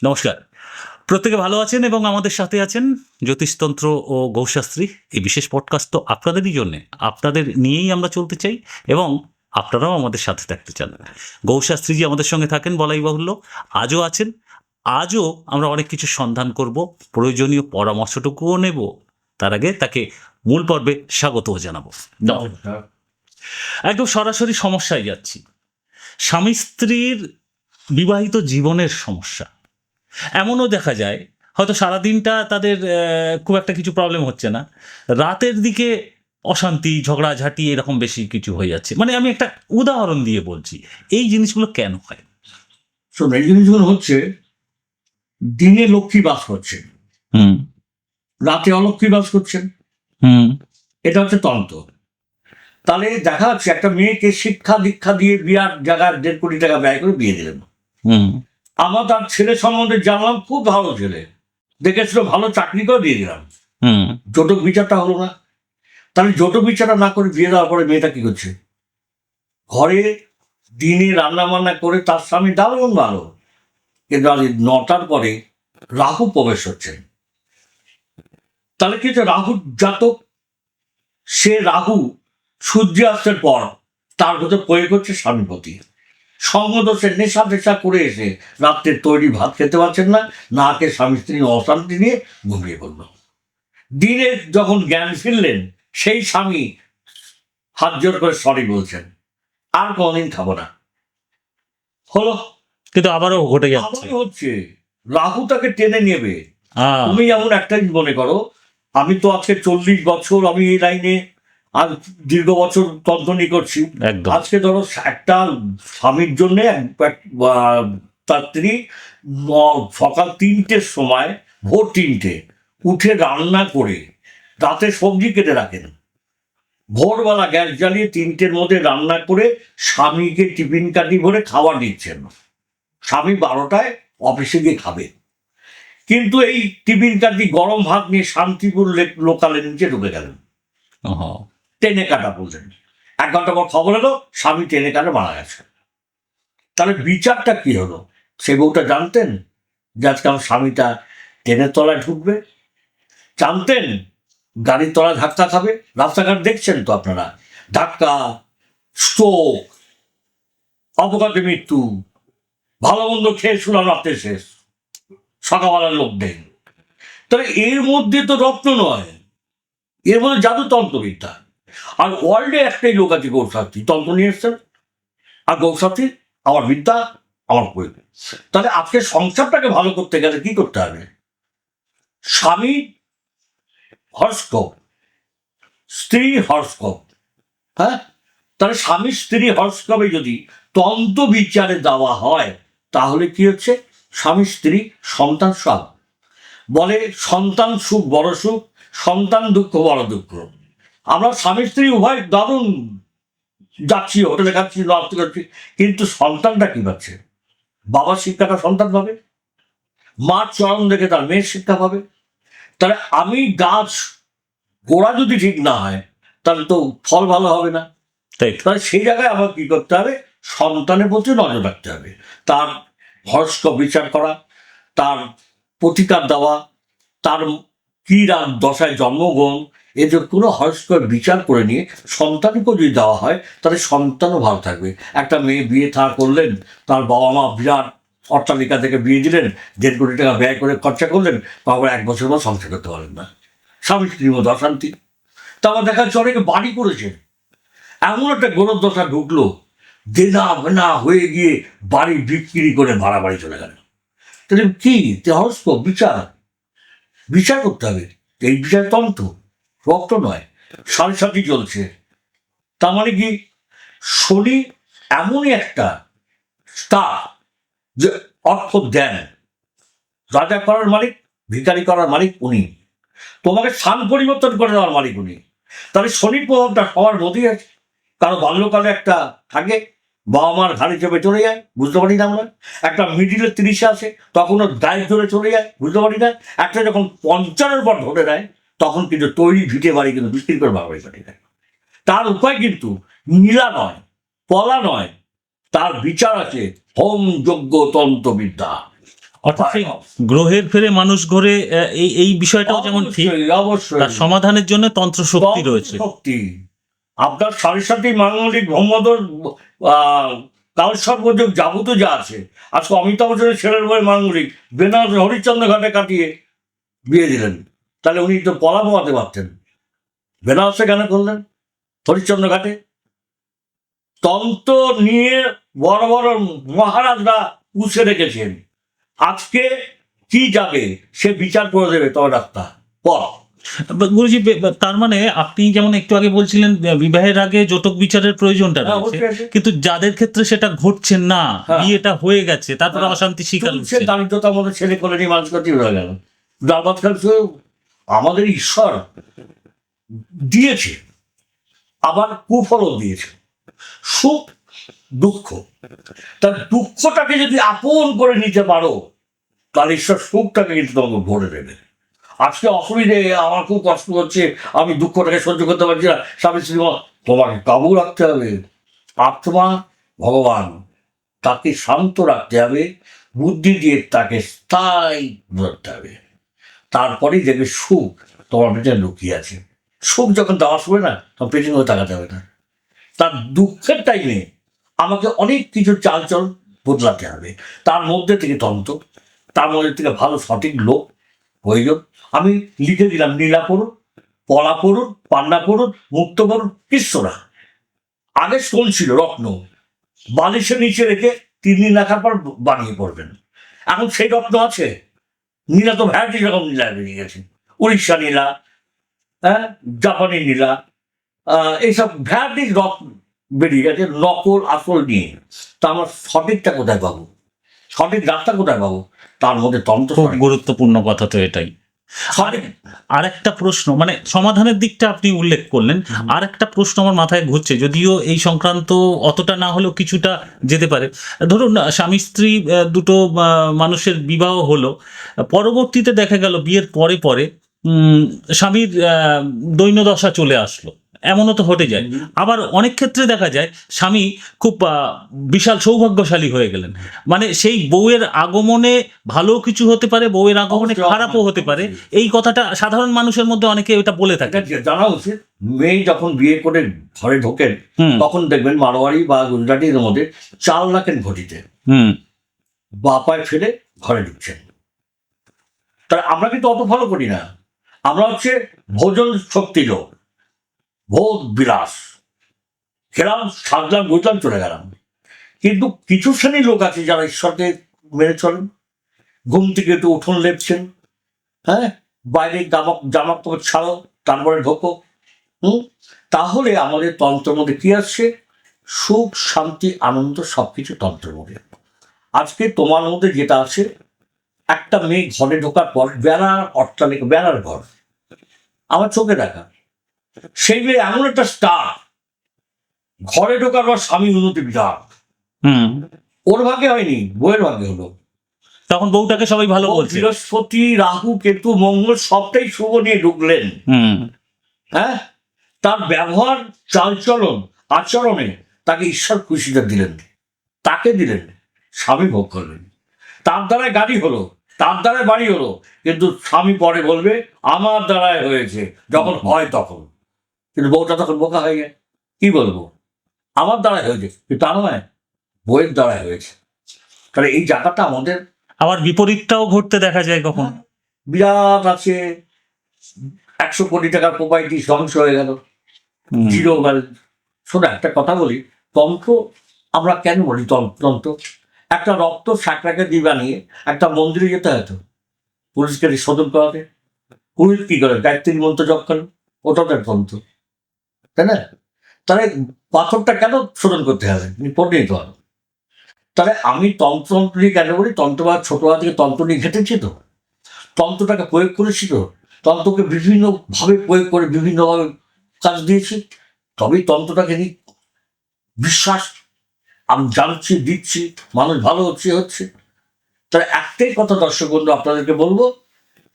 নমস্কার। প্রত্যেকে ভালো আছেন এবং আমাদের সাথে আছেন জ্যোতিষতন্ত্র ও গৌশাস্ত্রী। এই বিশেষ পডকাস্ট তো আপনাদেরই জন্যে। আপনাদের নিয়েই আমরা চলতে চাই এবং আপনারাও আমাদের সাথে থাকতে চান। গৌশাস্ত্রীজি আমাদের সঙ্গে থাকেন বলাই বাহুল্য, আজও আছেন। আজও আমরা অনেক কিছু সন্ধান করব, প্রয়োজনীয় পরামর্শটুকুও নেব। তার আগে তাকে মূল পর্বে স্বাগতও জানাবো। একদম সরাসরি সমস্যায় যাচ্ছি। স্বামী স্ত্রীর বিবাহিত জীবনের সমস্যা। এমনও দেখা যায় হয়তো সারাদিনটা তাদের খুব একটা কিছু প্রবলেম হচ্ছে না, রাতের দিকে অশান্তি, ঝগড়াঝাঁটি এরকম বেশি কিছু হয়ে যাচ্ছে। মানে আমি একটা উদাহরণ দিয়ে বলছি, এই জিনিসগুলো কেন হয়? শোনো, এই জিনিসগুলো হচ্ছে দিনে লক্ষ্মী বাস করছেন, হুম রাতে অলক্ষ্মী বাস করছেন। হুম এটা হচ্ছে তন্ত্র। তাহলে দেখা যাচ্ছে একটা মেয়েকে শিক্ষা দীক্ষা দিয়ে বিয়ার জায়গায় 1.5 কোটি টাকা ব্যয় করে বিয়ে দিলেন। হুম আমার তার ছেলে সম্বন্ধে জানলাম, খুব ভালো ছেলে, দেখেছিল, ভালো চাকরি করে দিয়ে দিলাম। হুম জটক বিচারটা হলো না। তাহলে জটক বিচারটা না করে বিয়ে দেওয়ার পরে মেয়েটা কি করছে? ঘরে দিনে রান্না বান্না করে তার স্বামী দারুণ ভালো, কিন্তু আজ 9টার পরে রাহু প্রবেশ হচ্ছে। তাহলে কি হচ্ছে? রাহুর জাতক, সে রাহু সূর্যাস্তের পর তার ভেতর প্রয়োগ হচ্ছে স্বামীপতি। সঙ্গদোষের নেশা টেশা করে এসে রাত্রে তৈরি ভাত খেতে পারছেন না, না খেয়ে স্বামী স্ত্রী অশান্তি নিয়ে ঘুমিয়ে পড়ল। দিনে যখন জ্ঞান ফিরলেন, সেই স্বামী হাত জোর করে সরি বলছেন, আর কোনদিন খাবো না। হলো, কিন্তু আবারও ঘটে যাচ্ছে। আবার হচ্ছে রাহু তাকে টেনে নেবে। আহ, তুমি যেমন একটা জিনিস মনে করো, আমি তো আজকে 40 বছর আমি এই লাইনে আর দীর্ঘ বছর তন্ত্রনি করছি। একদম। আজকে ধরো একটা স্বামীর জন্য তার স্ত্রী সকাল 3টের সময়, ভোর 3টে উঠে রান্না করে রাতে সবজি কেটে রাখেন, ভোরবেলা গ্যাস জ্বালিয়ে 3টের মধ্যে রান্না করে স্বামীকে টিফিন কাটি ভরে খাবার দিচ্ছেন। স্বামী 12টায় অফিসে গিয়ে খাবে, কিন্তু এই টিফিন কাটি গরম ভাত নিয়ে শান্তিপুর লোকালের নিচে ঢুকে গেলেন, ওহ, টেনে কাটা বললেন। 1 ঘন্টা পর খবর এলো স্বামী টেনে কাটা মারা গেছে। তাহলে বিচারটা কি হলো? সে বউটা জানতেন যে আজকে আমার স্বামীটা ট্রেনের তলায় ঢুকবে? জানতেন গাড়ির তলায় ধাক্কা খাবে? রাস্তাঘাট দেখছেন তো আপনারা, ধাক্কা, স্ট্রোক, অপঘাতে মৃত্যু, ভালো মন্দ খেয়ে শুলাম রাত্রে শেষ, সকালবেলার লোক নেই। তবে এর মধ্যে তো রত্ন নয়, এর মধ্যে জাদু তন্ত্রবিদ্যা। আর ওয়ার্ল্ডে একটাই লোক আছে গৌরসাক্ষী, তন্ত্র নিয়ে এসছেন, আর গৌরসাক্ষী আমার বিদ্যা, আমার প্রয়োগ। তাহলে আজকে সংসারটাকে ভালো করতে গেলে কি করতে হবে? স্বামী হরস্কোপ, স্ত্রী হরস্কোপ। হ্যাঁ, তাহলে স্বামী স্ত্রী হরস্কোপে যদি তন্ত্র বিচারে দেওয়া হয়, তাহলে কি হচ্ছে? স্বামী স্ত্রী সন্তান সব বলে, সন্তান সুখ বড় সুখ, সন্তান দুঃখ বড় দুঃখ। আমরা স্বামী স্ত্রী উভয় দারুণ যাচ্ছি, হোটেলে খাচ্ছি, লাভ করছি, কিন্তু সন্তানটা কি পাচ্ছে? বাবার শিক্ষাটা সন্তান পাবে, মার চরণ দেখে তার মেয়ের শিক্ষা পাবে। তাহলে আমি গাছ গোড়া যদি ঠিক না হয়, তাহলে তো ফল ভালো হবে না। তাই তো। তাহলে সেই জায়গায় আমার কি করতে হবে? সন্তানের প্রতি নজর রাখতে হবে, তার হরস্কোপ বিচার করা, তার প্রতিকার দেওয়া, তার কি দশায় জন্মগ্রহণ, এদের কোনো হরস্কোপ বিচার করে নিয়ে সন্তানকেও যদি দেওয়া হয়, তাহলে সন্তানও ভালো থাকবে। একটা মেয়ে বিয়ে করলেন, তার বাবা মা বিরাট অট্টালিকা থেকে বিয়ে দিলেন, 1.5 কোটি টাকা ব্যয় করে খরচা করলেন, তারপর 1 বছর পর সংসার করতে পারলেন না, স্বামী স্ত্রীর মধ্যে অশান্তি। তারপর দেখা যাচ্ছে অনেকে বাড়ি করেছে, এমন একটা গরম দশা ঢুকলো, দেনা ভেনা হয়ে গিয়ে বাড়ি বিক্রি করে ভাড়া বাড়ি চলে গেল। তাহলে কি হরস্কোপ বিচার বিচার করতে হবে? এই বিচার তন্ত্র, রক্ত নয়। 7.5 চলছে, তার মানে কি? শনি এমনই একটা স্টার যে অর্থ দেন, রাজা করার মালিক, ভিখারি করার মালিক উনি, তোমাকে স্থান পরিবর্তন করে দেওয়ার মালিক উনি। তাহলে শনির প্রভাবটা সবার মধ্যেই আছে। কারো বাল্যকালে একটা থাকে, বাবা মার ঘাড়ে চেপে চলে যায়, বুঝতে পারি না আমরা। একটা মিডিলে 30-এ আসে, তখন ওর গায়ে ধরে চলে যায়, বুঝতে পারি না। একটা যখন 50-এর পর ধরে নেয়, তখন কিন্তু তৈরি ভিটে বাড়ি কিন্তু বিক্রি করে বাড়ি পাঠিয়ে দেয়। তার উপায় কিন্তু নীলা নয়, পলা নয়, তার বিচার আছে হোম যজ্ঞ তন্ত্রবিদ্যা। অর্থাৎ সেই গ্রহের ফেরে মানুষ ঘরে এই এই বিষয়টাও যেমন ঠিক, অবশ্যই তার সমাধানের জন্য তন্ত্র শক্তি রয়েছে। শক্তি আপনার সাড়ে সাতটি মাঙ্গলিক ব্রহ্মদর কালসর পর্যন্ত যাবতীয় যা আছে, আজকে অমিতাভ বচ্চনের ছেলের বই মাঙ্গলিক বেনারস হরিশ্চন্দ্র ঘাটে কাটিয়ে বিয়ে দিলেন, তাহলে উনি তো পলা পোয়াতে পারতেন, বেনারসে কেন করলেন হরিশ্চন্দ্র ঘাটে? তন্ত্র নিয়ে বড় বড় মহারাজরা পুষে রেখেছেন, আজকে কি যাবে সে বিচার করে দেবে তবে ডাক্তার পর। গুরুজি, তার মানে আপনি যেমন একটু আগে বলছিলেন বিবাহের আগে জটক বিচারের প্রয়োজনটা রয়েছে, কিন্তু যাদের ক্ষেত্রে সেটা ঘটছে না, বিয়েটা হয়ে গেছে, তারপর অশান্তি শিকার হচ্ছে, দারিদ্রতার মধ্যে ছেলে করে নিয়ে মানুষ করতে হয়ে গেল। ডালভাত খাচ্ছে আমাদের ঈশ্বর দিয়েছে, আবার কুফলও দিয়েছে, সুখ দুঃখ। তার দুঃখটাকে যদি আপন করে নিতে পারো, তাহলে ঈশ্বর সুখটাকে কিন্তু তোমাকে ভরে দেবে। আজকে অসুবিধে, আমার খুব কষ্ট হচ্ছে, আমি দুঃখটাকে সহ্য করতে পারছি না, স্বামী স্ত্রী তোমাকে কাবু রাখতে হবে, আত্মা ভগবান, তাকে শান্ত রাখতে হবে, বুদ্ধি দিয়ে তাকে স্থায়ী ধরতে হবে, তারপরেই দেখবে সুখ তোমার পেছনে লুকিয়ে আছে। সুখ যখন দেওয়া শুরু না, তখন পেছনে তাকাতে হবে না। তার দুঃখের টাইমে আমাকে অনেক কিছু চালচল বদলাতে হবে, তার মধ্যে থেকে তন্ত্র, তার মধ্যে থেকে ভালো সঠিক লোক প্রয়োজন। আমি লিখে দিলাম নীলা পড়ুন, পলা পড়ুন, পান্না পড়ুন, মুক্ত পড়ুন, কিচ্ছুরা। আগে স্টোন ছিল রত্ন, বালিশের নিচে রেখে 3 দিন রাখার পর বানিয়ে পড়বেন। এখন সেই রত্ন আছে? নীলা তো ভ্যারাইটি রকম নীলা বেরিয়ে গেছে, উড়িষ্যা নীলা, হ্যাঁ, জাপানি নীলা, এইসব ভ্যারাইটি রত্ন বেরিয়ে গেছে, নকল আসল নিয়ে। তা আমার সঠিকটা কোথায় পাবো, সঠিক রাস্তা কোথায় পাবো? তার মধ্যে তন্ত্র। খুব গুরুত্বপূর্ণ কথা তো এটাই। আর একটা প্রশ্ন, মানে সমাধানের দিকটা আপনি উল্লেখ করলেন, আর একটা প্রশ্ন আমার মাথায় ঘুরছে, যদিও এই সংক্রান্ত অতটা না হলেও কিছুটা যেতে পারে। ধরুন স্বামী স্ত্রী দুটো মানুষের বিবাহ হলো, পরবর্তীতে দেখা গেল বিয়ের পরে পরে স্বামীর দৈন্যদশা চলে আসলো, এমনও তো হতে যায়। আবার অনেক ক্ষেত্রে দেখা যায় স্বামী খুব বিশাল সৌভাগ্যশালী হয়ে গেলেন, মানে সেই বউয়ের আগমনে ভালো কিছু হতে পারে, বউয়ের আগমনে খারাপও হতে পারে। এই কথাটা সাধারণ মানুষের মধ্যে অনেকে এটা বলে থাকে। জানা উচিত, মেয়ে যখন বিয়ে করে ঘরে ঢোকেন, তখন দেখবেন মারোয়ারি বা গুজরাটির মধ্যে 4 লাখের ঘটিতে বাপায় ফেলে ঘরে ঢুকছেন। তাই আমরা কিন্তু অত ফলো করি না, আমরা হচ্ছে ভোজন শক্তি লোক, ভোগ বিলাস, খেলাম, সাজলাম, বুঝলাম, চলে গেলাম। কিন্তু কিছু শ্রেণীর লোক আছে যারা ঈশ্বরকে মেনে চলেন, ঘুম থেকে একটু উঠোন লেপছেন, হ্যাঁ, বাইরে জামা কাপড় ছাড়ো, তারপরে ঢোকো। তাহলে আমাদের তন্ত্রের মধ্যে কি আসছে? সুখ, শান্তি, আনন্দ, সবকিছু তন্ত্রের মধ্যে। আজকে তোমার মধ্যে যেটা আছে, একটা মেয়ে ঘরে ঢোকার পর বেড়ার অট্টালিকা, বেড়ার ঘর আমার চোখে দেখা, সেই মেয়ে এমন একটা স্টার, ঘরে ঢোকার পর স্বামী উন্নতি বিরাট, ওর ভাগ্যে হয়নি, বউয়ের ভাগ্যে হলো। তখন বউটাকে সবাই ভালো বলছে। বৃহস্পতি, রাহু, কেতু, মঙ্গল সবটাই শুভ নিয়ে ঢুকলেন। হ্যাঁ, তার ব্যবহার, চালচলন, আচরণে তাকে ঈশ্বর খুশিটা দিলেন, তাকে দিলেন, স্বামী ভোগ করলেন। তার দ্বারায় গাড়ি হলো, তার দ্বারায় বাড়ি হলো, কিন্তু স্বামী পরে বলবে আমার দ্বারায় হয়েছে, যখন হয় তখন। কিন্তু বউটা তখন বোকা হয়ে যায়, কি বলবো, আমার দ্বারাই হয়েছে, কিন্তু তা নয়, বইয়ের দ্বারাই হয়েছে। তাহলে এই জায়গাটা আমাদের। আবার বিপরীতটাও ঘটতে দেখা যায় কখন, বিরাট আছে 100 কোটি টাকার প্রপার্টি ধ্বংস হয়ে গেল, জিরো ব্যালেন্স। শোনো, একটা কথা বলি, তন্ত্র আমরা কেন বলি তন্ত্র? একটা রক্ত সাকরাকে দিবা নিয়ে একটা মন্দিরে যেতে হতো, পুলিশকে শোধন করাতে। পুলিশ কি করে? গায়ত্রী মন্ত্র জপ করেন, ওটা তো তন্ত্র, তাই না? তাহলে পাথরটা কেন শোধন করতে হবে? পড়ে নিতে হবে। তাহলে আমি তন্ত্র নিয়ে কেন বলি? তন্ত্রবাদ ছোটবেলা থেকে তন্ত্র নিয়ে ঘেটেছি তো, তন্ত্রটাকে প্রয়োগ করেছি তো, তন্ত্রকে বিভিন্নভাবে প্রয়োগ করে বিভিন্নভাবে কাজ দিয়েছি, তবেই তন্ত্রটাকে নিয়ে বিশ্বাস আমি জানছি, দিচ্ছি, মানুষ ভালো হচ্ছে। তাহলে একটাই কথা দর্শক বন্ধু আপনাদেরকে বলবো,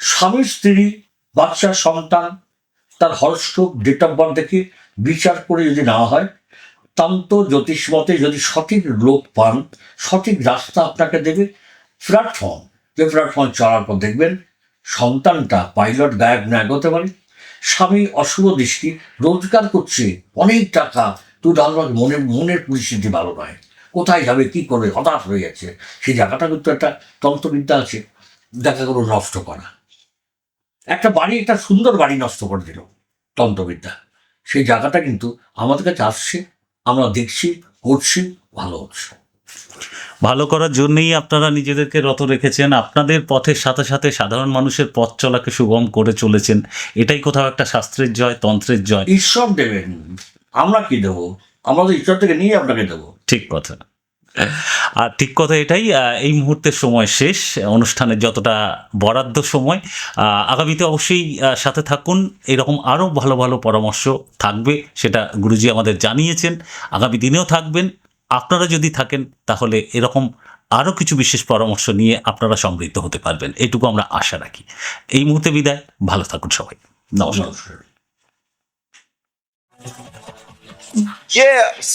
স্বামী স্ত্রী, বাচ্চা, সন্তান, তার হরস্কোপ, ডেট অফ বার্থ দেখে বিচার করে যদি নেওয়া হয়, তন্ত্র জ্যোতিষ মতে যদি সঠিক লোক পান, সঠিক রাস্তা আপনাকে দেবে, প্ল্যাটফর্ম পেপার ফোন চলার পর দেখবেন সন্তানটা পাইলট গায়ক নায়ক হতে পারে, স্বামী অশুভ দৃষ্টি, রোজগার করছে অনেক টাকা, তুই দাঁড়ান মনের পরিস্থিতি ভালো নয়, কোথায় যাবে কি করবে হতাশ হয়ে যাচ্ছে। সেই জায়গাটা কিন্তু একটা তন্ত্রবিদ্যা আছে, দেখা গেল নষ্ট করা। একটা বাড়ি, একটা সুন্দর বাড়ি নষ্ট করে দিল তন্ত্রবিদ্যা। সেই জায়গাটা কিন্তু আমাদের কাছে আসছে, আমরা দেখছি, করছি, ভালো হচ্ছে। ভালো করার জন্যই আপনারা নিজেদেরকে রত রেখেছেন, আপনাদের পথের সাথে সাথে সাধারণ মানুষের পথ চলাকে সুগম করে চলেছেন। এটাই কোথাও একটা শাস্ত্রের জয়, তন্ত্রের জয়। ঈশ্বর দেবেন, আমরা কি দেবো? আমরা তো ঈশ্বর থেকে নিয়ে আপনাকে দেবো। ঠিক কথা। আর ঠিক কথা এটাই। এই মুহূর্তের সময় শেষ, অনুষ্ঠানের যতটা বরাদ্দ সময়। আগামীতে অবশ্যই সাথে থাকুন, এরকম আরও ভালো ভালো পরামর্শ থাকবে, সেটা গুরুজি আমাদের জানিয়েছেন, আগামী দিনেও থাকবেন। আপনারা যদি থাকেন তাহলে এরকম আরও কিছু বিশেষ পরামর্শ নিয়ে আপনারা সমৃদ্ধ হতে পারবেন, এটুকু আমরা আশা রাখি। এই মুহূর্তে বিদায়, ভালো থাকুন সবাই, নমস্কার। নমস্কার। Yes.